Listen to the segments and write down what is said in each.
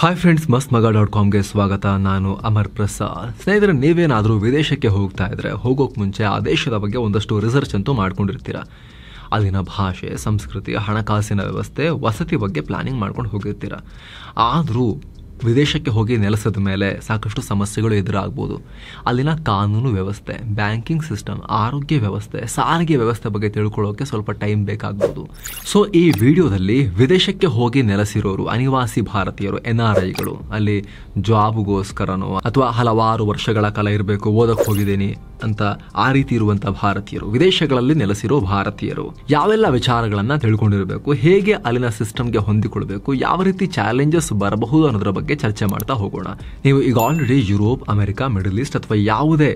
Hi friends, mastmaga.comಗೆ ಸ್ವಾಗತ. ನಾನು ಅಮರ್ ಪ್ರಸಾದ್. ಸ್ನೇಹಿತರೆ, ನೀವೇನಾದರೂ ವಿದೇಶಕ್ಕೆ ಹೋಗ್ತಾ ಇದ್ರೆ ಹೋಗೋಕೆ ಮುಂಚೆ ಆ ದೇಶದ ಬಗ್ಗೆ ಒಂದಷ್ಟು ರಿಸರ್ಚ್ ಅಂತೂ ಮಾಡ್ಕೊಂಡಿರ್ತೀರ. ಅಲ್ಲಿನ ಭಾಷೆ, ಸಂಸ್ಕೃತಿ, ಹಣಕಾಸಿನ ವ್ಯವಸ್ಥೆ, ವಸತಿ ಬಗ್ಗೆ ಪ್ಲಾನಿಂಗ್ ಮಾಡ್ಕೊಂಡು ಹೋಗಿರ್ತೀರ. ಆದರೂ ವಿದೇಶಕ್ಕೆ ಹೋಗಿ ನೆಲೆಸಿದ ಮೇಲೆ ಸಾಕಷ್ಟು ಸಮಸ್ಯೆಗಳು ಎದುರಾಗ್ಬೋದು. ಅಲ್ಲಿನ ಕಾನೂನು ವ್ಯವಸ್ಥೆ, ಬ್ಯಾಂಕಿಂಗ್ ಸಿಸ್ಟಮ್, ಆರೋಗ್ಯ ವ್ಯವಸ್ಥೆ, ಸಾರಿಗೆ ವ್ಯವಸ್ಥೆ ಬಗ್ಗೆ ತಿಳ್ಕೊಳ್ಳೋಕೆ ಸ್ವಲ್ಪ ಟೈಮ್ ಬೇಕಾಗ್ಬೋದು. ಸೊ ಈ ವಿಡಿಯೋದಲ್ಲಿ ವಿದೇಶಕ್ಕೆ ಹೋಗಿ ನೆಲೆಸಿರೋರು, ಅನಿವಾಸಿ ಭಾರತೀಯರು, NRIಗಳು, ಅಲ್ಲಿ ಜಾಬ್ಗೋಸ್ಕರನೋ ಅಥವಾ ಹಲವಾರು ವರ್ಷಗಳ ಕಾಲ ಇರಬೇಕು, ಓದಕ್ಕೆ ಹೋಗಿದ್ದೀನಿ ಅಂತ ಆ ರೀತಿ ಇರುವಂಥ ಭಾರತೀಯರು, ವಿದೇಶಗಳಲ್ಲಿ ನೆಲೆಸಿರೋ ಭಾರತೀಯರು ಯಾವೆಲ್ಲ ವಿಚಾರಗಳನ್ನ ತಿಳ್ಕೊಂಡಿರಬೇಕು, ಹೇಗೆ ಅಲ್ಲಿನ ಸಿಸ್ಟಮ್ಗೆ ಹೊಂದಿಕೊಳ್ಬೇಕು, ಯಾವ ರೀತಿ ಚಾಲೆಂಜಸ್ ಬರಬಹುದು ಅನ್ನೋದ್ರ ಬಗ್ಗೆ ಚರ್ಚೆ ಮಾಡ್ತಾ ಹೋಗೋಣ. ನೀವು ಈಗ already Europe, America, middle East ಅಥವಾ ಯಾವುದೇ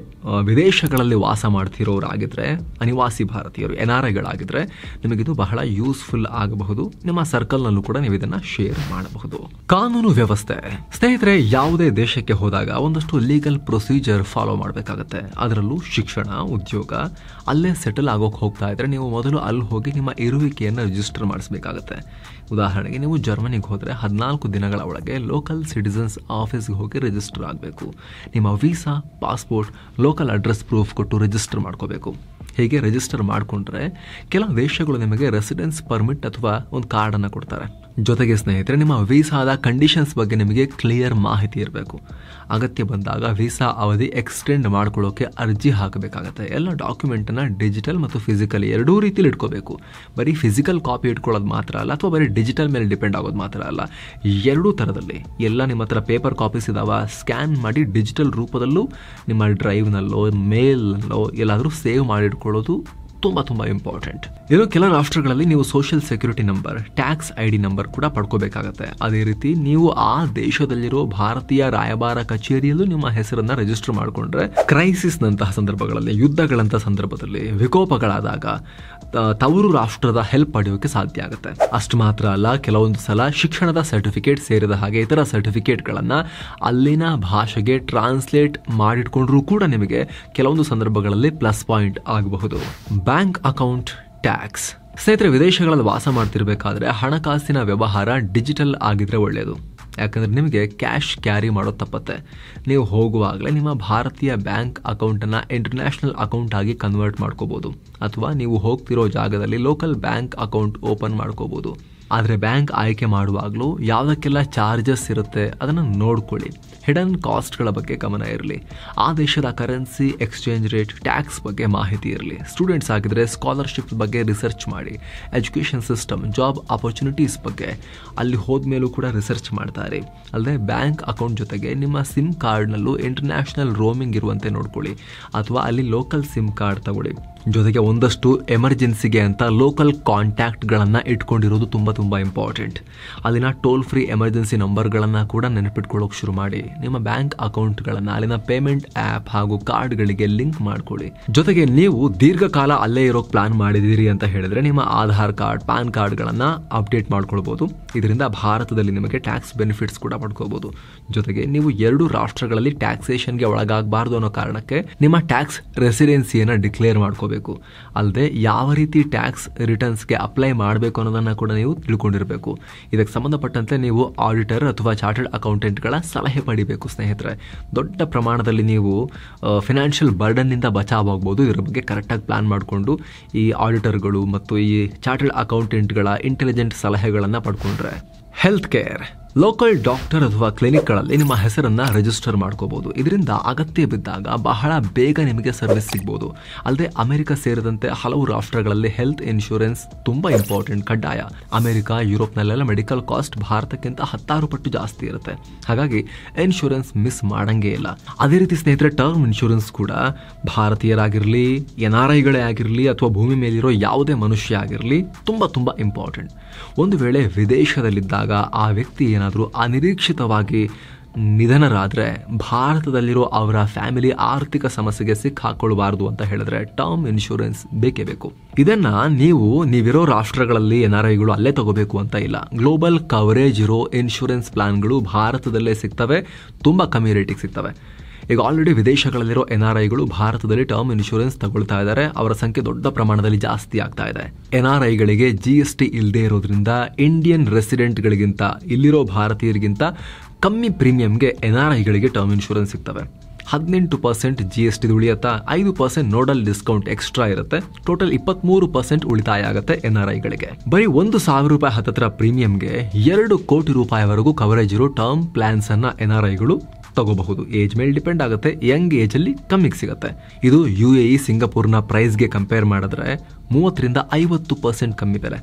ವಿದೇಶಗಳಲ್ಲಿ ವಾಸ ಮಾಡ್ತಿರೋರಾಗಿದ್ರೆ, ಅನಿವಾಸಿ ಭಾರತೀಯರು, NRIಗಳಾಗಿದ್ರೆ ನಿಮಗಿದು ಬಹಳ ಯೂಸ್ಫುಲ್ ಆಗಬಹುದು. ನಿಮ್ಮ ಸರ್ಕಲ್ನಲ್ಲೂ ಕೂಡ ನೀವು ಇದನ್ನ ಶೇರ್ ಮಾಡಬಹುದು. ಕಾನೂನು ವ್ಯವಸ್ಥೆ. ಸ್ನೇಹಿತರೆ, ಯಾವುದೇ ದೇಶಕ್ಕೆ ಹೋದಾಗ ಒಂದಷ್ಟು ಲೀಗಲ್ ಪ್ರೊಸೀಜರ್ ಫಾಲೋ ಮಾಡಬೇಕಾಗತ್ತೆ. ಅದರಲ್ಲೂ ಶಿಕ್ಷಣ, ಉದ್ಯೋಗ, ಅಲ್ಲೇ ಸೆಟಲ್ ಆಗೋಕೆ ಹೋಗ್ತಾ ಇದ್ರೆ ನೀವು ಮೊದಲು ಅಲ್ಲಿ ಹೋಗಿ ನಿಮ್ಮ ಇರುವಿಕೆಯನ್ನು ರಿಜಿಸ್ಟರ್ ಮಾಡಿಸಬೇಕಾಗತ್ತೆ. ಉದಾಹರಣೆಗೆ, ನೀವು ಜರ್ಮನಿಗೆ ಹೋದರೆ 14 ದಿನಗಳ ಒಳಗೆ ಲೋಕಲ್ ಸಿಟಿಸನ್ಸ್ ಆಫೀಸ್ಗೆ ಹೋಗಿ ರಿಜಿಸ್ಟರ್ ಆಗಬೇಕು. ನಿಮ್ಮ visa, passport, local address proof ಕೊಟ್ಟು ರಿಜಿಸ್ಟರ್ ಮಾಡ್ಕೋಬೇಕು. ಹೀಗೆ ರಿಜಿಸ್ಟರ್ ಮಾಡಿಕೊಂಡ್ರೆ ಕೆಲವು ದೇಶಗಳು ನಿಮಗೆ ರೆಸಿಡೆನ್ಸ್ ಪರ್ಮಿಟ್ ಅಥವಾ ಒಂದು ಕಾರ್ಡನ್ನು ಕೊಡ್ತಾರೆ. ಜೊತೆಗೆ ಸ್ನೇಹಿತರೆ, ನಿಮ್ಮ ವೀಸಾದ ಕಂಡೀಷನ್ಸ್ ಬಗ್ಗೆ ನಿಮಗೆ ಕ್ಲಿಯರ್ ಮಾಹಿತಿ ಇರಬೇಕು. ಅಗತ್ಯ ಬಂದಾಗ ವೀಸಾ ಅವಧಿ ಎಕ್ಸ್ಟೆಂಡ್ ಮಾಡ್ಕೊಳ್ಳೋಕೆ ಅರ್ಜಿ ಹಾಕಬೇಕಾಗತ್ತೆ. ಎಲ್ಲ ಡಾಕ್ಯುಮೆಂಟನ್ನು ಡಿಜಿಟಲ್ ಮತ್ತು ಫಿಸಿಕಲ್ ಎರಡೂ ರೀತಿಲಿ ಇಟ್ಕೋಬೇಕು. ಬರೀ ಫಿಸಿಕಲ್ ಕಾಪಿ ಇಟ್ಕೊಳ್ಳೋದು ಮಾತ್ರ ಅಲ್ಲ, ಅಥವಾ ಬರೀ ಡಿಜಿಟಲ್ ಮೇಲೆ ಡಿಪೆಂಡ್ ಆಗೋದು ಮಾತ್ರ ಅಲ್ಲ, ಎರಡೂ ಥರದಲ್ಲಿ ಎಲ್ಲ ನಿಮ್ಮ ಹತ್ರ ಪೇಪರ್ ಕಾಪೀಸ್ ಇದಾವ, ಸ್ಕ್ಯಾನ್ ಮಾಡಿ ಡಿಜಿಟಲ್ ರೂಪದಲ್ಲೂ ನಿಮ್ಮ ಡ್ರೈವ್ನಲ್ಲೋ ಮೇಲ್ನಲ್ಲೋ ಎಲ್ಲಾದರೂ ಸೇವ್ ಮಾಡಿಟ್ಕೊಳ್ಳೋದು ತುಂಬ ಇಂಪಾರ್ಟೆಂಟ್. ಇನ್ನು ಕೆಲ ರಾಷ್ಟ್ರಗಳಲ್ಲಿ ನೀವು social security number, tax ID number ಕೂಡ ಪಡ್ಕೋಬೇಕಾಗತ್ತೆ. ಅದೇ ರೀತಿ ನೀವು ಆ ದೇಶದಲ್ಲಿರೋ ಭಾರತೀಯ ರಾಯಭಾರ ಕಚೇರಿಯಲ್ಲೂ ನಿಮ್ಮ ಹೆಸರನ್ನ ರಿಜಿಸ್ಟರ್ ಮಾಡಿಕೊಂಡ್ರೆ ಕ್ರೈಸಿಸ್ನಂತಹ ಸಂದರ್ಭಗಳಲ್ಲಿ, ಯುದ್ಧಗಳಂತಹ ಸಂದರ್ಭದಲ್ಲಿ, ವಿಕೋಪಗಳಾದಾಗ ತವರು ರಾಷ್ಟ್ರದ ಹೆಲ್ಪ್ ಪಡೆಯೋಕೆ ಸಾಧ್ಯ ಆಗುತ್ತೆ. ಅಷ್ಟು ಮಾತ್ರ ಅಲ್ಲ, ಕೆಲವೊಂದು ಸಲ ಶಿಕ್ಷಣದ ಸರ್ಟಿಫಿಕೇಟ್ ಸೇರಿದ ಹಾಗೆ ಇತರ ಸರ್ಟಿಫಿಕೇಟ್ಗಳನ್ನು ಅಲ್ಲಿನ ಭಾಷೆಗೆ ಟ್ರಾನ್ಸ್ಲೇಟ್ ಮಾಡಿಟ್ಕೊಂಡ್ರೂ ಕೂಡ ನಿಮಗೆ ಕೆಲವೊಂದು ಸಂದರ್ಭಗಳಲ್ಲಿ ಪ್ಲಸ್ ಪಾಯಿಂಟ್ ಆಗಬಹುದು. Bank account, tax. ಸ್ನೇಹಿತರೆ, ವಿದೇಶಗಳಲ್ಲಿ ವಾಸ ಮಾಡ್ತಿರ್ಬೇಕಾದ್ರೆ ಹಣಕಾಸಿನ ವ್ಯವಹಾರ ಡಿಜಿಟಲ್ ಆಗಿದ್ರೆ ಒಳ್ಳೆಯದು. ಯಾಕಂದರೆ ನಿಮಗೆ ಕ್ಯಾಶ್ ಕ್ಯಾರಿ ಮಾಡೋದು ತಪ್ಪತ್ತೆ. ನೀವು ಹೋಗುವಾಗಲೇ ನಿಮ್ಮ ಭಾರತೀಯ ಬ್ಯಾಂಕ್ ಅಕೌಂಟನ್ನು ಇಂಟರ್ನ್ಯಾಷನಲ್ ಅಕೌಂಟ್ ಆಗಿ ಕನ್ವರ್ಟ್ ಮಾಡ್ಕೋಬೋದು, ಅಥವಾ ನೀವು ಹೋಗ್ತಿರೋ ಜಾಗದಲ್ಲಿ ಲೋಕಲ್ ಬ್ಯಾಂಕ್ ಅಕೌಂಟ್ ಓಪನ್ ಮಾಡ್ಕೋಬೋದು. ಆದರೆ ಬ್ಯಾಂಕ್ ಆಯ್ಕೆ ಮಾಡುವಾಗಲೂ ಯಾವುದಕ್ಕೆಲ್ಲ ಚಾರ್ಜಸ್ ಇರುತ್ತೆ ಅದನ್ನು ನೋಡ್ಕೊಳ್ಳಿ. ಹಿಡನ್ ಕಾಸ್ಟ್ಗಳ ಬಗ್ಗೆ ಗಮನ ಇರಲಿ. ಆ ದೇಶದ ಕರೆನ್ಸಿ, ಎಕ್ಸ್ಚೇಂಜ್ ರೇಟ್, ಟ್ಯಾಕ್ಸ್ ಬಗ್ಗೆ ಮಾಹಿತಿ ಇರಲಿ. ಸ್ಟೂಡೆಂಟ್ಸ್ ಆಗಿದ್ರೆ ಸ್ಕಾಲರ್ಶಿಪ್ ಬಗ್ಗೆ ರಿಸರ್ಚ್ ಮಾಡಿ. ಎಜುಕೇಷನ್ ಸಿಸ್ಟಮ್, ಜಾಬ್ ಆಪರ್ಚುನಿಟೀಸ್ ಬಗ್ಗೆ ಅಲ್ಲಿ ಹೋದ್ಮೇಲೂ ಕೂಡ ರಿಸರ್ಚ್ ಮಾಡ್ತಾರೆ. ಅಲ್ಲದೆ ಬ್ಯಾಂಕ್ ಅಕೌಂಟ್ ಜೊತೆಗೆ ನಿಮ್ಮ ಸಿಮ್ ಕಾರ್ಡ್ನಲ್ಲೂ ಇಂಟರ್ನ್ಯಾಷನಲ್ ರೋಮಿಂಗ್ ಇರುವಂತೆ ನೋಡ್ಕೊಳ್ಳಿ, ಅಥವಾ ಅಲ್ಲಿ ಲೋಕಲ್ ಸಿಮ್ ಕಾರ್ಡ್ ತಗೊಳ್ಳಿ. ಜೊತೆಗೆ ಒಂದಷ್ಟು ಎಮರ್ಜೆನ್ಸಿಗೆ ಅಂತ ಲೋಕಲ್ ಕಾಂಟ್ಯಾಕ್ಟ್ಗಳನ್ನು ಇಟ್ಕೊಂಡಿರೋದು ತುಂಬ ಇಂಪಾರ್ಟೆಂಟ್. ಅಲ್ಲಿನ ಟೋಲ್ ಫ್ರೀ ಎಮರ್ಜೆನ್ಸಿ ನಂಬರ್ಗಳನ್ನು ಕೂಡ ನೆನಪಿಟ್ಕೊಳ್ಳೋಕೆ ಶುರು ಮಾಡಿ. ನಿಮ್ಮ ಬ್ಯಾಂಕ್ ಅಕೌಂಟ್ಗಳನ್ನು ಅಲ್ಲಿನ ಪೇಮೆಂಟ್ ಆ್ಯಪ್ ಹಾಗೂ ಕಾರ್ಡ್ಗಳಿಗೆ ಲಿಂಕ್ ಮಾಡ್ಕೊಳ್ಳಿ. ಜೊತೆಗೆ ನೀವು ದೀರ್ಘಕಾಲ ಅಲ್ಲೇ ಇರೋಕೆ ಪ್ಲಾನ್ ಮಾಡಿದ್ದೀರಿ ಅಂತ ಹೇಳಿದ್ರೆ ನಿಮ್ಮ ಆಧಾರ್ ಕಾರ್ಡ್, ಪ್ಯಾನ್ ಕಾರ್ಡ್ಗಳನ್ನು ಅಪ್ಡೇಟ್ ಮಾಡ್ಕೊಳ್ಬೋದು. ಇದರಿಂದ ಭಾರತದಲ್ಲಿ ನಿಮಗೆ ಟ್ಯಾಕ್ಸ್ ಬೆನಿಫಿಟ್ಸ್ ಕೂಡ ಪಡ್ಕೋಬಹುದು. ಜೊತೆಗೆ ನೀವು 2 ರಾಷ್ಟ್ರಗಳಲ್ಲಿ ಟ್ಯಾಕ್ಸೇಷನ್ಗೆ ಒಳಗಾಗಬಾರ್ದು ಅನ್ನೋ ಕಾರಣಕ್ಕೆ ನಿಮ್ಮ ಟ್ಯಾಕ್ಸ್ ರೆಸಿಡೆನ್ಸಿಯನ್ನು ಡಿಕ್ಲೇರ್ ಮಾಡ್ಕೋಬೇಕು. ಅಲ್ಲದೆ ಯಾವ ರೀತಿ ಟ್ಯಾಕ್ಸ್ ರಿಟರ್ನ್ಸ್ಗೆ ಅಪ್ಲೈ ಮಾಡಬೇಕು ಅನ್ನೋದನ್ನ ಕೂಡ ನೀವು ತಿಳ್ಕೊಂಡಿರಬೇಕು. ಇದಕ್ಕೆ ಸಂಬಂಧಪಟ್ಟಂತೆ ನೀವು ಆಡಿಟರ್ ಅಥವಾ ಚಾರ್ಟರ್ಡ್ ಅಕೌಂಟೆಂಟ್ಗಳ ಸಲಹೆ ಪಡಿಬೇಕು. ಸ್ನೇಹಿತರೆ, ದೊಡ್ಡ ಪ್ರಮಾಣದಲ್ಲಿ ನೀವು ಫಿನಾನ್ಷಿಯಲ್ ಬರ್ಡನ್ನಿಂದ ಬಚಾವಾಗಬಹುದು. ಇದರ ಬಗ್ಗೆ ಕರೆಕ್ಟಾಗಿ ಪ್ಲಾನ್ ಮಾಡಿಕೊಂಡು ಈ ಆಡಿಟರ್ಗಳು ಮತ್ತು ಈ ಚಾರ್ಟರ್ಡ್ ಅಕೌಂಟೆಂಟ್ಗಳ ಇಂಟೆಲಿಜೆಂಟ್ ಸಲಹೆಗಳನ್ನು ಪಡ್ಕೊಂಡ್ರೆ. Health care. ಲೋಕಲ್ ಡಾಕ್ಟರ್ ಅಥವಾ ಕ್ಲಿನಿಕ್ಗಳಲ್ಲಿ ನಿಮ್ಮ ಹೆಸರನ್ನು ರಿಜಿಸ್ಟರ್ ಮಾಡ್ಕೋಬಹುದು. ಇದರಿಂದ ಅಗತ್ಯ ಬಿದ್ದಾಗ ಬಹಳ ಬೇಗ ನಿಮಗೆ ಸರ್ವಿಸ್ ಸಿಗ್ಬೋದು. ಅಲ್ಲದೆ ಅಮೆರಿಕ ಸೇರಿದಂತೆ ಹಲವು ರಾಷ್ಟ್ರಗಳಲ್ಲಿ ಹೆಲ್ತ್ ಇನ್ಶೂರೆನ್ಸ್ ತುಂಬ ಇಂಪಾರ್ಟೆಂಟ್, ಕಡ್ಡಾಯ. ಅಮೆರಿಕ, ಯುರೋಪ್ನಲ್ಲೆಲ್ಲ ಮೆಡಿಕಲ್ ಕಾಸ್ಟ್ ಭಾರತಕ್ಕಿಂತ 10 ಪಟ್ಟು ಜಾಸ್ತಿ ಇರುತ್ತೆ. ಹಾಗಾಗಿ ಇನ್ಶೂರೆನ್ಸ್ ಮಿಸ್ ಮಾಡಂಗೇ ಇಲ್ಲ. ಅದೇ ರೀತಿ ಸ್ನೇಹಿತರೆ, ಟರ್ಮ್ ಇನ್ಶೂರೆನ್ಸ್ ಕೂಡ ಭಾರತೀಯರಾಗಿರಲಿ, NRIಗಳೇ ಆಗಿರಲಿ, ಅಥವಾ ಭೂಮಿ ಮೇಲಿರೋ ಯಾವುದೇ ಮನುಷ್ಯ ಆಗಿರಲಿ ತುಂಬ ಇಂಪಾರ್ಟೆಂಟ್. ಒಂದು ವೇಳೆ ವಿದೇಶದಲ್ಲಿದ್ದಾಗ ಆ ವ್ಯಕ್ತಿ ಏನಾದರೂ ಅನಿರೀಕ್ಷಿತವಾಗಿ ನಿಧನರಾದರೆ ಭಾರತದಲ್ಲಿರೋ ಅವರ ಫ್ಯಾಮಿಲಿ ಆರ್ಥಿಕ ಸಮಸ್ಯೆಗೆ ಸಿಕ್ಕಾಕೊಳ್ಳಬಾರದು ಅಂತ ಹೇಳಿದ್ರೆ ಟರ್ಮ್ ಇನ್ಶೂರೆನ್ಸ್ ಬೇಕೇ ಬೇಕು. ಇದನ್ನ ನೀವಿರೋ ರಾಷ್ಟ್ರಗಳಲ್ಲಿ NRIಗಳು ಅಲ್ಲೇ ತಗೋಬೇಕು ಅಂತ ಇಲ್ಲ. ಗ್ಲೋಬಲ್ ಕವರೇಜ್ ಇರೋ ಇನ್ಶೂರೆನ್ಸ್ ಪ್ಲಾನ್ಗಳು ಭಾರತದಲ್ಲೇ ಸಿಗ್ತವೆ, ತುಂಬ ಕಮ್ಮಿ ರೇಟಿಗೆ ಸಿಗ್ತವೆ. ಈಗ ಆಲ್ರೆಡಿ ವಿದೇಶಗಳಲ್ಲಿರೋ NRIಗಳು ಭಾರತದಲ್ಲಿ ಟರ್ಮ್ ಇನ್ಶೂರೆನ್ಸ್ ತಗೊಳ್ತಾ ಇದ್ದಾರೆ. ಅವರ ಸಂಖ್ಯೆ ದೊಡ್ಡ ಪ್ರಮಾಣದಲ್ಲಿ ಜಾಸ್ತಿ ಆಗ್ತಾ ಇದೆ. NRIಗಳಿಗೆ GST ಇಲ್ಲದೆ ಇರೋದ್ರಿಂದ ಇಂಡಿಯನ್ ರೆಸಿಡೆಂಟ್ಗಳಿಗಿಂತ, ಇಲ್ಲಿರೋ ಭಾರತೀಯರಿಗಿಂತ ಕಮ್ಮಿ ಪ್ರೀಮಿಯಂಗೆ NRIಗಳಿಗೆ ಟರ್ಮ್ ಇನ್ಶೂರೆನ್ಸ್ ಸಿಗ್ತವೆ. 18% GST ಉಳಿಯುತ್ತಾ, 5% ನೋಡಲ್ ಡಿಸ್ಕೌಂಟ್ ಎಕ್ಸ್ಟ್ರಾ ಇರುತ್ತೆ. ಟೋಟಲ್ 23% ಉಳಿತಾಯ ಆಗುತ್ತೆ NRIಗಳಿಗೆ. ಬರೀ ₹1,000 ಹತ್ತತ್ರ ಪ್ರೀಮಿಯಂಗೆ 2 ಕೋಟಿ ರೂಪಾಯಿವರೆಗೂ ಕವರೇಜ್ ಇರೋ ಟರ್ಮ್ ಪ್ಲಾನ್ಸ್ ಅನ್ನ NRIಗಳು ತಗೋಬಹುದು. ಏಜ್ ಮೇಲೆ ಡಿಪೆಂಡ್ ಆಗುತ್ತೆ. ಯಂಗ್ ಏಜ್ ಅಲ್ಲಿ ಕಮ್ಮಿಗೆ ಸಿಗುತ್ತೆ. ಇದು UAE, ಸಿಂಗಾಪುರ್ನ ಪ್ರೈಸ್ಗೆ ಕಂಪೇರ್ ಮಾಡಿದ್ರೆ 30-50% ಕಮ್ಮಿ ಬೆಲೆ.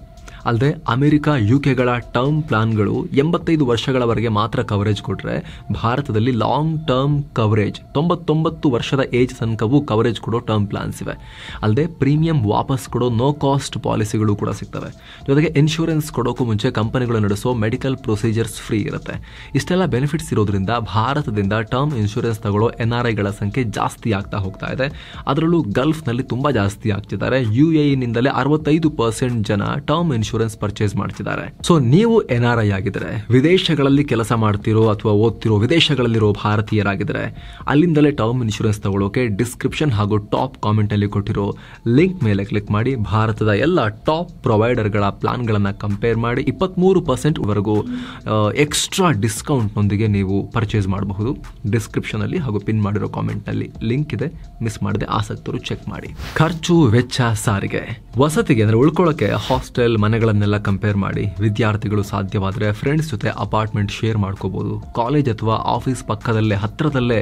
ಅಲ್ಲದೆ ಅಮೆರಿಕ, UKಗಳ ಟರ್ಮ್ ಪ್ಲಾನ್ಗಳು 85 ವರ್ಷಗಳವರೆಗೆ ಮಾತ್ರ ಕವರೇಜ್ ಕೊಟ್ರೆ, ಭಾರತದಲ್ಲಿ ಲಾಂಗ್ ಟರ್ಮ್ ಕವರೇಜ್ 99 ವರ್ಷದ ಏಜ್ ತನಕವೂ ಕವರೇಜ್ ಕೊಡೋ ಟರ್ಮ್ ಪ್ಲಾನ್ಸ್ ಇವೆ. ಅಲ್ಲದೆ ಪ್ರೀಮಿಯಂ ವಾಪಸ್ ಕೊಡೋ ನೋ ಕಾಸ್ಟ್ ಪಾಲಿಸಿಗಳು ಕೂಡ ಸಿಗ್ತವೆ. ಜೊತೆಗೆ ಇನ್ಶೂರೆನ್ಸ್ ಕೊಡೋಕ್ಕೂ ಮುಂಚೆ ಕಂಪನಿಗಳು ನಡೆಸೋ ಮೆಡಿಕಲ್ ಪ್ರೊಸೀಜರ್ಸ್ ಫ್ರೀ ಇರುತ್ತೆ. ಇಷ್ಟೆಲ್ಲ ಬೆನಿಫಿಟ್ಸ್ ಇರೋದ್ರಿಂದ ಭಾರತದಿಂದ ಟರ್ಮ್ ಇನ್ಶೂರೆನ್ಸ್ ತಗೊಳ್ಳೋ NRIಗಳ ಸಂಖ್ಯೆ ಜಾಸ್ತಿ ಆಗ್ತಾ ಹೋಗ್ತಾ ಇದೆ. ಅದರಲ್ಲೂ ಗಲ್ಫ್ನಲ್ಲಿ ತುಂಬಾ ಜಾಸ್ತಿ ಆಗ್ತಿದ್ದಾರೆ. UAEನಿಂದಲೇ 65% ಜನ ಟರ್ಮ್ ಇನ್ಶೂರೆನ್ಸ್ ಪರ್ಚೇಸ್ ಮಾಡ್ತಿದ್ದಾರೆ. ಸೊ ನೀವು NRI ಆಗಿದ್ರೆ, ವಿದೇಶಗಳಲ್ಲಿ ಕೆಲಸ ಮಾಡ್ತಿರೋ ಅಥವಾ ಓದ್ತಿರೋ ವಿದೇಶಗಳಲ್ಲಿರೋ ಭಾರತೀಯರಾಗಿದ್ರೆ, ಅಲ್ಲಿಂದಲೇ ಟರ್ಮ್ ಇನ್ಶೂರೆನ್ಸ್ ತಗೊಳ್ಳೋಕೆ ಡಿಸ್ಕ್ರಿಪ್ಷನ್ ಹಾಗೂ ಟಾಪ್ ಕಾಮೆಂಟ್ ಅಲ್ಲಿ ಕೊಟ್ಟಿರೋ ಲಿಂಕ್ ಮೇಲೆ ಕ್ಲಿಕ್ ಮಾಡಿ ಭಾರತದ ಎಲ್ಲ ಟಾಪ್ ಪ್ರೊವೈಡರ್ಗಳ ಪ್ಲಾನ್ಗಳನ್ನ ಕಂಪೇರ್ ಮಾಡಿ 23% ವರೆಗೂ ಎಕ್ಸ್ಟ್ರಾ ಡಿಸ್ಕೌಂಟ್ ನೊಂದಿಗೆ ನೀವು ಪರ್ಚೇಸ್ ಮಾಡಬಹುದು. ಡಿಸ್ಕ್ರಿಪ್ಷನ್ ಅಲ್ಲಿ ಹಾಗೂ ಪಿನ್ ಮಾಡಿರೋ ಕಾಮೆಂಟ್ ನಲ್ಲಿ ಲಿಂಕ್ ಇದೆ, ಮಿಸ್ ಮಾಡದೆ ಆಸಕ್ತರು ಚೆಕ್ ಮಾಡಿ. ಖರ್ಚು ವೆಚ್ಚ ಸಾರಿಗೆ, ವಸತಿಗೆ ಅಂದ್ರೆ ಉಳ್ಕೊಳ್ಳೋಕೆ ಹಾಸ್ಟೆಲ್ ಮನೆಗಳನ್ನೆಲ್ಲ ಕಂಪೇರ್ ಮಾಡಿ ವಿದ್ಯಾರ್ಥಿಗಳು ಸಾಧ್ಯವಾದರೆ ಫ್ರೆಂಡ್ಸ್ ಜೊತೆ ಅಪಾರ್ಟ್ಮೆಂಟ್ ಶೇರ್ ಮಾಡ್ಕೋಬಹುದು. ಕಾಲೇಜ್ ಅಥವಾ ಆಫೀಸ್ ಪಕ್ಕದಲ್ಲೇ ಹತ್ರದಲ್ಲೇ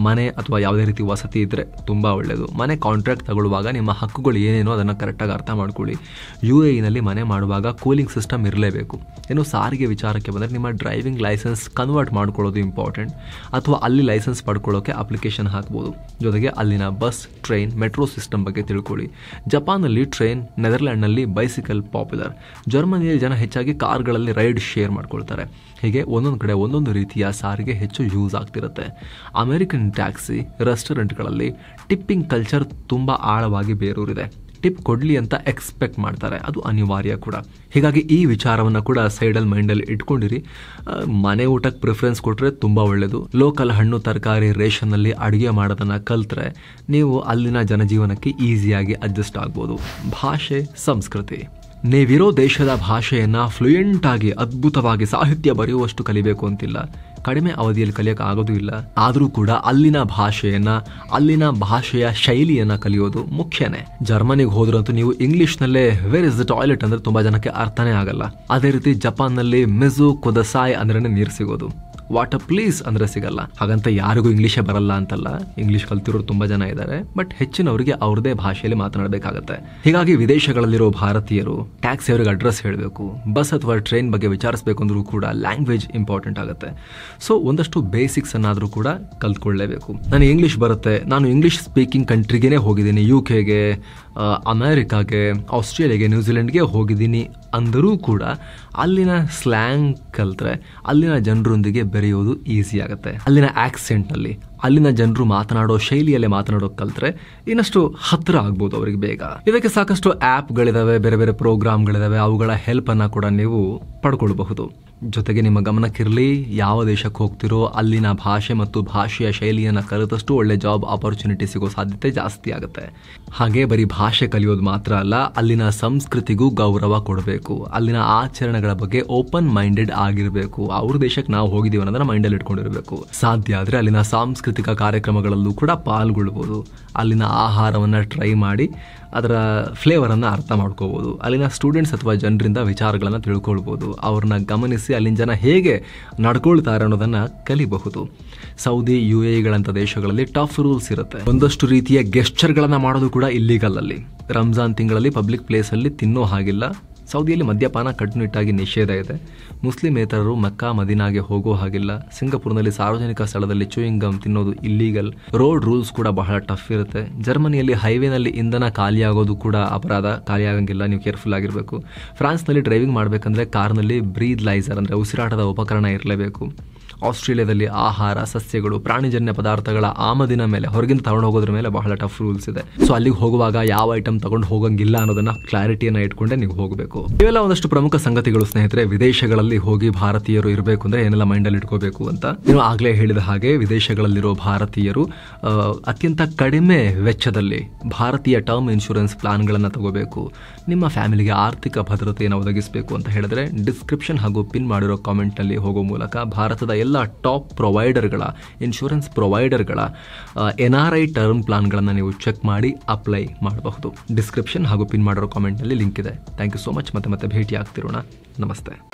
ಮನೆ ಅಥವಾ ಯಾವುದೇ ರೀತಿ ವಸತಿ ಇದ್ರೆ ತುಂಬಾ ಒಳ್ಳೆಯದು. ಮನೆ ಕಾಂಟ್ರಾಕ್ಟ್ ತಗೊಳ್ಳುವಾಗ ನಿಮ್ಮ ಹಕ್ಕುಗಳು ಏನೇನೋ ಅದನ್ನು ಕರೆಕ್ಟಾಗಿ ಅರ್ಥ ಮಾಡ್ಕೊಳ್ಳಿ. UAEನಲ್ಲಿ ಮನೆ ಮಾಡುವಾಗ ಕೂಲಿಂಗ್ ಸಿಸ್ಟಮ್ ಇರಲೇಬೇಕು. ಇನ್ನು ಸಾರಿಗೆ ವಿಚಾರಕ್ಕೆ ಬಂದರೆ ನಿಮ್ಮ ಡ್ರೈವಿಂಗ್ ಲೈಸೆನ್ಸ್ ಕನ್ವರ್ಟ್ ಮಾಡ್ಕೊಳ್ಳೋದು ಇಂಪಾರ್ಟೆಂಟ್, ಅಥವಾ ಅಲ್ಲಿ ಲೈಸೆನ್ಸ್ ಪಡ್ಕೊಳ್ಳೋಕೆ ಅಪ್ಲಿಕೇಶನ್ ಹಾಕ್ಬೋದು. ಜೊತೆಗೆ ಅಲ್ಲಿನ ಬಸ್, ಟ್ರೈನ್, ಮೆಟ್ರೋ ಸಿಸ್ಟಮ್ ಬಗ್ಗೆ ತಿಳ್ಕೊಳ್ಳಿ. ಜಪಾನ್ನಲ್ಲಿ ಟ್ರೈನ್, ನೆದರ್ಲ್ಯಾಂಡ್ನಲ್ಲಿ ಬೈಸಿಕಲ್ ಪಾಪ್ಯುಲರ್, ಜರ್ಮನಿಯಲ್ಲಿ ಜನ ಹೆಚ್ಚಾಗಿ ಕಾರ್ಗಳಲ್ಲಿ ರೈಡ್ ಶೇರ್ ಮಾಡ್ಕೊಳ್ತಾರೆ. ಹೀಗೆ ಒಂದೊಂದು ಕಡೆ ಒಂದೊಂದು ರೀತಿಯ ಸಾರಿಗೆ ಹೆಚ್ಚು ಯೂಸ್ ಆಗ್ತಿರುತ್ತೆ. ಅಮೆರಿಕನ್ ಟ್ಯಾಕ್ಸಿ, ರೆಸ್ಟೋರೆಂಟ್ಗಳಲ್ಲಿ ಟಿಪ್ಪಿಂಗ್ ಕಲ್ಚರ್ ತುಂಬಾ ಆಳವಾಗಿ ಬೇರೂರಿದೆ. ಟಿಪ್ ಕೊಡ್ಲಿ ಅಂತ ಎಕ್ಸ್ಪೆಕ್ಟ್ ಮಾಡ್ತಾರೆ, ಅದು ಅನಿವಾರ್ಯ ಕೂಡ. ಹೀಗಾಗಿ ಈ ವಿಚಾರವನ್ನು ಕೂಡ ಸೈಡಲ್ ಮೈಂಡಲ್ಲಿ ಇಟ್ಕೊಂಡಿರಿ. ಮನೆ ಊಟಕ್ಕೆ ಪ್ರಿಫರೆನ್ಸ್ ಕೊಟ್ಟರೆ ತುಂಬ ಒಳ್ಳೆಯದು. ಲೋಕಲ್ ಹಣ್ಣು ತರಕಾರಿ ರೇಷನ್ನಲ್ಲಿ ಅಡುಗೆ ಮಾಡೋದನ್ನು ಕಲ್ತ್ರೆ ನೀವು ಅಲ್ಲಿನ ಜನಜೀವನಕ್ಕೆ ಈಸಿಯಾಗಿ ಅಡ್ಜಸ್ಟ್ ಆಗ್ಬೋದು. ಭಾಷೆ, ಸಂಸ್ಕೃತಿ, ನೀವಿರೋ ದೇಶದ ಭಾಷೆಯನ್ನ ಫ್ಲೂಯೆಂಟ್ ಆಗಿ ಅದ್ಭುತವಾಗಿ ಸಾಹಿತ್ಯ ಬರೆಯುವಷ್ಟು ಕಲಿಬೇಕು ಅಂತಿಲ್ಲ. ಕಡಿಮೆ ಅವಧಿಯಲ್ಲಿ ಕಲಿಯೋಕೆ ಆಗೋದು ಇಲ್ಲ. ಆದರೂ ಕೂಡ ಅಲ್ಲಿನ ಭಾಷೆಯನ್ನ, ಅಲ್ಲಿನ ಭಾಷೆಯ ಶೈಲಿಯನ್ನ ಕಲಿಯೋದು ಮುಖ್ಯನೇ. ಜರ್ಮನಿಗೆ ಹೋದ್ರಂತೂ ನೀವು ಇಂಗ್ಲಿಷ್ನಲ್ಲೇ ವೇರ್ ಇಸ್ ದ ಟಾಯ್ಲೆಟ್ ಅಂದ್ರೆ ತುಂಬಾ ಜನಕ್ಕೆ ಅರ್ಥನೇ ಆಗಲ್ಲ. ಅದೇ ರೀತಿ ಜಪಾನ್ನಲ್ಲಿ ಮಿಜು ಕೊದಸಾಯ್ ಅಂದ್ರೆ ನೀರು ಸಿಗೋದು, ವಾಟರ್ ಪ್ಲೀಸ್ ಅಂದ್ರೆ ಸಿಗಲ್ಲ. ಹಾಗಂತ ಯಾರಿಗೂ ಇಂಗ್ಲಿಷೇ ಬರಲ್ಲ ಅಂತಲ್ಲ, ಇಂಗ್ಲಿಷ್ ಕಲ್ತಿರೋರು ತುಂಬಾ ಜನ ಇದ್ದಾರೆ. ಬಟ್ ಹೆಚ್ಚಿನವರಿಗೆ ಅವ್ರದೇ ಭಾಷೆಯಲ್ಲಿ ಮಾತನಾಡಬೇಕಾಗತ್ತೆ. ಹೀಗಾಗಿ ವಿದೇಶಗಳಲ್ಲಿರೋ ಭಾರತೀಯರು ಟ್ಯಾಕ್ಸಿ ಅವರಿಗೆ ಅಡ್ರೆಸ್ ಹೇಳಬೇಕು, ಬಸ್ ಅಥವಾ ಟ್ರೈನ್ ಬಗ್ಗೆ ವಿಚಾರಿಸಬೇಕು ಅಂದ್ರೂ ಕೂಡ ಲ್ಯಾಂಗ್ವೇಜ್ ಇಂಪಾರ್ಟೆಂಟ್ ಆಗುತ್ತೆ. ಸೊ ಒಂದಷ್ಟು ಬೇಸಿಕ್ಸ್ ಅನ್ನಾದ್ರೂ ಕೂಡ ಕಲ್ತ್ಕೊಳ್ಳೇಬೇಕು. ನನಗೆ ಇಂಗ್ಲಿಷ್ ಬರುತ್ತೆ, ನಾನು ಇಂಗ್ಲಿಷ್ ಸ್ಪೀಕಿಂಗ್ ಕಂಟ್ರಿಗೇನೆ ಹೋಗಿದ್ದೀನಿ, UKಗೆ, ಅಮೆರಿಕಾಗೆ, ಆಸ್ಟ್ರೇಲಿಯಾಗೆ, ನ್ಯೂಜಿಲೆಂಡ್ಗೆ ಹೋಗಿದ್ದೀನಿ ಅಂದರೂ ಕೂಡ ಅಲ್ಲಿನ ಸ್ಲ್ಯಾಂಗ್ ಕಲ್ತ್ರೆ ಅಲ್ಲಿನ ಜನರೊಂದಿಗೆ ಬೆರೆಯೋದು ಈಸಿ ಆಗುತ್ತೆ. ಅಲ್ಲಿನ ಆಕ್ಸೆಂಟಲ್ಲಿ, ಅಲ್ಲಿನ ಜನರು ಮಾತನಾಡೋ ಶೈಲಿಯಲ್ಲೇ ಮಾತನಾಡೋಕೆ ಕಲ್ತ್ರೆ ಇನ್ನಷ್ಟು ಹತ್ತಿರ ಆಗ್ಬೋದು ಅವರಿಗೆ ಬೇಗ. ಇದಕ್ಕೆ ಸಾಕಷ್ಟು ಆ್ಯಪ್ಗಳಿದಾವೆ, ಬೇರೆ ಬೇರೆ ಪ್ರೋಗ್ರಾಮ್ಗಳಿದಾವೆ, ಅವುಗಳ ಹೆಲ್ಪನ್ನು ಕೂಡ ನೀವು ಪಡ್ಕೊಳ್ಬಹುದು. ಜೊತೆಗೆ ನಿಮ್ಮ ಗಮನಕ್ಕಿರಲಿ, ಯಾವ ದೇಶಕ್ಕೆ ಹೋಗ್ತಿರೋ ಅಲ್ಲಿನ ಭಾಷೆ ಮತ್ತು ಭಾಷೆಯ ಶೈಲಿಯನ್ನು ಕಲಿತಷ್ಟು ಒಳ್ಳೆ ಜಾಬ್ ಆಪರ್ಚುನಿಟಿ ಸಿಗೋ ಸಾಧ್ಯತೆ ಜಾಸ್ತಿ ಆಗುತ್ತೆ. ಹಾಗೆ ಬರೀ ಭಾಷೆ ಕಲಿಯೋದು ಮಾತ್ರ ಅಲ್ಲ, ಅಲ್ಲಿನ ಸಂಸ್ಕೃತಿಗೂ ಗೌರವ ಕೊಡಬೇಕು. ಅಲ್ಲಿನ ಆಚರಣೆಗಳ ಬಗ್ಗೆ ಓಪನ್ ಮೈಂಡೆಡ್ ಆಗಿರಬೇಕು. ಅವ್ರ ದೇಶಕ್ಕೆ ನಾವು ಹೋಗಿದ್ದೀವಿ ಅನ್ನೋದನ್ನ ಮೈಂಡಲ್ಲಿ ಇಟ್ಕೊಂಡಿರಬೇಕು. ಸಾಧ್ಯ ಆದರೆ ಅಲ್ಲಿನ ಸಾಂಸ್ಕೃತಿಕ ಕಾರ್ಯಕ್ರಮಗಳಲ್ಲೂ ಕೂಡ ಪಾಲ್ಗೊಳ್ಬೋದು. ಅಲ್ಲಿನ ಆಹಾರವನ್ನು ಟ್ರೈ ಮಾಡಿ ಅದರ ಫ್ಲೇವರನ್ನು ಅರ್ಥ ಮಾಡ್ಕೋಬೋದು. ಅಲ್ಲಿನ ಸ್ಟೂಡೆಂಟ್ಸ್ ಅಥವಾ ಜನರಿಂದ ವಿಚಾರಗಳನ್ನು ತಿಳ್ಕೊಳ್ಬೋದು. ಅವ್ರನ್ನ ಗಮನಿಸಿ ಅಲ್ಲಿನ ಜನ ಹೇಗೆ ನಡ್ಕೊಳ್ತಾರೆ ಅನ್ನೋದನ್ನು ಕಲಿಬಹುದು. ಸೌದಿ, UAEಗಳಂಥ ದೇಶಗಳಲ್ಲಿ ಟಫ್ ರೂಲ್ಸ್ ಇರುತ್ತೆ. ಒಂದಷ್ಟು ರೀತಿಯ ಗೆಸ್ಚರ್ಗಳನ್ನು ಮಾಡೋದು ಕೂಡ ಇಲ್ಲಿಗಲ್ ಅಲ್ಲಿ. ರಂಜಾನ್ ತಿಂಗಳಲ್ಲಿ ಪಬ್ಲಿಕ್ ಪ್ಲೇಸಲ್ಲಿ ತಿನ್ನೋ ಹಾಗಿಲ್ಲ. ಸೌದಿಯಲ್ಲಿ ಮದ್ಯಪಾನ ಕಟ್ಟುನಿಟ್ಟಾಗಿ ನಿಷೇಧ ಇದೆ. ಮುಸ್ಲಿಮೇತರರು ಮಕ್ಕಾ ಮದೀನಾಗೆ ಹೋಗೋ ಹಾಗಿಲ್ಲ. ಸಿಂಗಾಪುರ್ನಲ್ಲಿ ಸಾರ್ವಜನಿಕ ಸ್ಥಳದಲ್ಲಿ ಚೂಯಿಂಗ್ ಗಮ್ ತಿನ್ನೋದು ಇಲ್ಲೀಗಲ್. ರೋಡ್ ರೂಲ್ಸ್ ಕೂಡ ಬಹಳ ಟಫ್ ಇರುತ್ತೆ. ಜರ್ಮನಿಯಲ್ಲಿ ಹೈವೇನಲ್ಲಿ ಇಂಧನ ಖಾಲಿಯಾಗೋದು ಕೂಡ ಅಪರಾಧ, ಖಾಲಿಯಾಗಂಗಿಲ್ಲ, ನೀವು ಕೇರ್ಫುಲ್ ಆಗಿರಬೇಕು. ಫ್ರಾನ್ಸ್ನಲ್ಲಿ ಡ್ರೈವಿಂಗ್ ಮಾಡಬೇಕಂದ್ರೆ ಕಾರ್ನಲ್ಲಿ ಬ್ರೀದ್ ಲೈಸರ್ ಅಂದರೆ ಉಸಿರಾಟದ ಉಪಕರಣ ಇರಲೇಬೇಕು. ಆಸ್ಟ್ರೇಲಿಯಾದಲ್ಲಿ ಆಹಾರ, ಸಸ್ಯಗಳು, ಪ್ರಾಣಿಜನ್ಯ ಪದಾರ್ಥಗಳ ಆಮದಿನ ಮೇಲೆ, ಹೊರಗಿಂದ ತಗೊಂಡು ಹೋಗೋದ್ರ ಮೇಲೆ ಬಹಳ ಟಫ್ ರೂಲ್ಸ್ ಇದೆ. ಸೊ ಅಲ್ಲಿಗೆ ಹೋಗುವಾಗ ಯಾವ ಐಟಮ್ ತಗೊಂಡು ಹೋಗಂಗಿಲ್ಲ ಅನ್ನೋದನ್ನ ಕ್ಲಾರಿಟಿಯನ್ನ ಇಟ್ಕೊಂಡೆ ನೀವು ಹೋಗಬೇಕು. ಇವೆಲ್ಲ ಒಂದಷ್ಟು ಪ್ರಮುಖ ಸಂಗತಿಗಳು ಸ್ನೇಹಿತರೆ. ವಿದೇಶಗಳಲ್ಲಿ ಹೋಗಿ ಭಾರತೀಯರು ಇರಬೇಕು ಅಂದ್ರೆ ಏನೆಲ್ಲ ಮೈಂಡಲ್ಲಿ ಇಟ್ಕೋಬೇಕು ಅಂತ ನೀವು ಆಗ್ಲೇ ಹೇಳಿದ ಹಾಗೆ, ವಿದೇಶಗಳಲ್ಲಿರೋ ಭಾರತೀಯರು ಅತ್ಯಂತ ಕಡಿಮೆ ವೆಚ್ಚದಲ್ಲಿ ಭಾರತೀಯ ಟರ್ಮ್ ಇನ್ಶೂರೆನ್ಸ್ ಪ್ಲಾನ್ಗಳನ್ನು ತಗೋಬೇಕು. ನಿಮ್ಮ ಫ್ಯಾಮಿಲಿಗೆ ಆರ್ಥಿಕ ಭದ್ರತೆಯನ್ನು ಒದಗಿಸಬೇಕು ಅಂತ ಹೇಳಿದ್ರೆ ಡಿಸ್ಕ್ರಿಪ್ಷನ್ ಹಾಗೂ ಪಿನ್ ಮಾಡಿರೋ ಕಾಮೆಂಟ್ನಲ್ಲಿ ಹೋಗೋ ಮೂಲಕ ಭಾರತದ ಎಲ್ಲ ಟಾಪ್ ಪ್ರೊವೈಡರ್ಗಳ, ಇನ್ಶೂರೆನ್ಸ್ ಪ್ರೊವೈಡರ್ಗಳ NRI ಟರ್ಮ್ ಪ್ಲಾನ್ಗಳನ್ನು ನೀವು ಚೆಕ್ ಮಾಡಿ ಅಪ್ಲೈ ಮಾಡಬಹುದು. ಡಿಸ್ಕ್ರಿಪ್ಷನ್ ಹಾಗೂ ಪಿನ್ ಮಾಡಿರೋ ಕಾಮೆಂಟ್ನಲ್ಲಿ ಲಿಂಕ್ ಇದೆ. Thank you so much. ಮತ್ತೆ ಭೇಟಿ ಆಗ್ತಿರೋಣ. ನಮಸ್ತೆ.